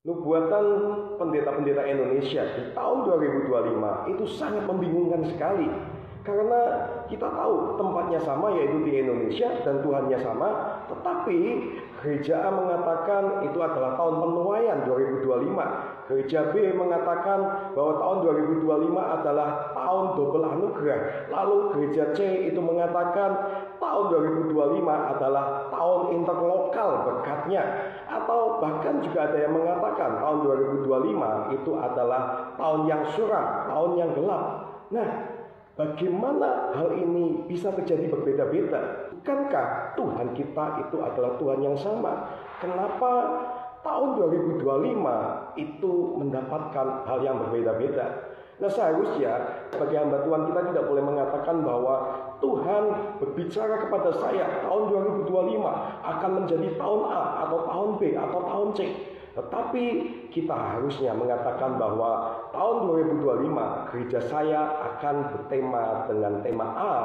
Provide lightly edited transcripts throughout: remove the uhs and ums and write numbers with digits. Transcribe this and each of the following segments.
Nubuatan pendeta-pendeta Indonesia di tahun 2025 itu sangat membingungkan sekali. Karena kita tahu tempatnya sama, yaitu di Indonesia, dan Tuhannya sama. Tetapi gereja A mengatakan itu adalah tahun penuaian 2025. Gereja B mengatakan bahwa tahun 2025 adalah tahun double anugerah. Lalu gereja C itu mengatakan tahun 2025 adalah tahun interlokal berkatnya. Atau bahkan juga ada yang mengatakan tahun 2025 itu adalah tahun yang suram, tahun yang gelap. Nah, bagaimana hal ini bisa terjadi berbeda-beda? Bukankah Tuhan kita itu adalah Tuhan yang sama? Kenapa tahun 2025 itu mendapatkan hal yang berbeda-beda? Nah, seharusnya sebagai hamba Tuhan kita tidak boleh mengatakan bahwa Tuhan berbicara kepada saya tahun 2025 akan menjadi tahun A atau tahun B atau tahun C. Tetapi kita harusnya mengatakan bahwa tahun 2025 gereja saya akan bertema dengan tema A,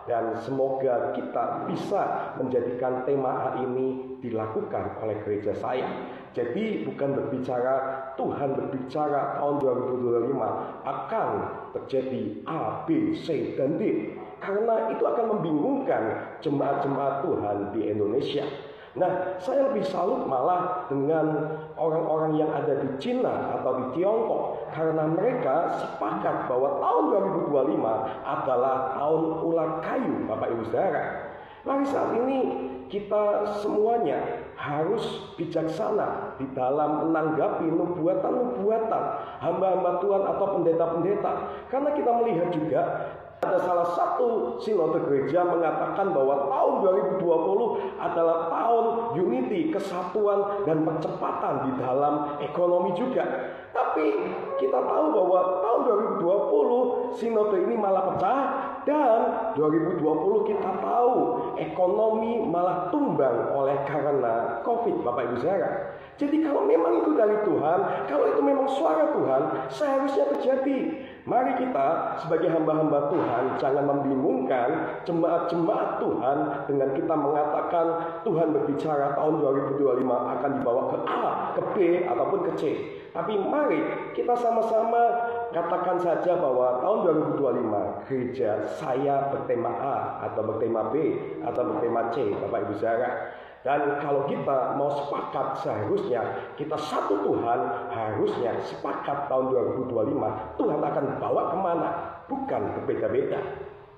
dan semoga kita bisa menjadikan tema A ini dilakukan oleh gereja saya. Jadi bukan berbicara, Tuhan berbicara tahun 2025 akan terjadi A, B, C, dan D. Karena itu akan membingungkan jemaat-jemaat Tuhan di Indonesia. Nah, saya lebih salut malah dengan orang-orang yang ada di Cina atau di Tiongkok, karena mereka sepakat bahwa tahun 2025 adalah tahun ular kayu, Bapak Ibu Saudara. Mari saat ini kita semuanya harus bijaksana di dalam menanggapi nubuatan-nubuatan hamba-hamba Tuhan atau pendeta-pendeta. Karena kita melihat juga ada salah satu sinode gereja mengatakan bahwa tahun 2020 adalah tahun unity, kesatuan dan percepatan di dalam ekonomi juga. Tapi kita tahu bahwa tahun 2020 sinode ini malah pecah, dan 2020 kita tahu ekonomi malah tumbang oleh karena COVID, Bapak Ibu Saudara. Jadi kalau memang itu dari Tuhan, kalau itu memang suara Tuhan, seharusnya terjadi. Mari kita sebagai hamba-hamba Tuhan jangan membingungkan jemaat-jemaat Tuhan dengan kita mengatakan Tuhan berbicara tahun 2025 akan dibawa ke A, ke B, ataupun ke C. Tapi mari kita sama-sama katakan saja bahwa tahun 2025 gereja saya bertema A atau bertema B atau bertema C, Bapak Ibu Saudara. Dan kalau kita mau sepakat, seharusnya kita satu Tuhan, harusnya sepakat tahun 2025 Tuhan akan bawa kemana, bukan berbeda-beda.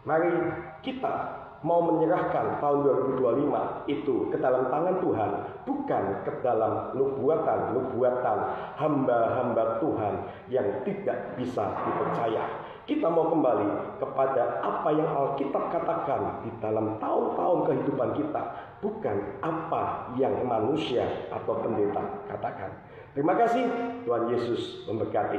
Mari kita mau menyerahkan tahun 2025 itu ke dalam tangan Tuhan, bukan ke dalam nubuatan hamba-hamba Tuhan yang tidak bisa dipercaya. Kita mau kembali kepada apa yang Alkitab katakan di dalam tahun-tahun kehidupan kita, bukan apa yang manusia atau pendeta katakan. Terima kasih, Tuhan Yesus memberkati.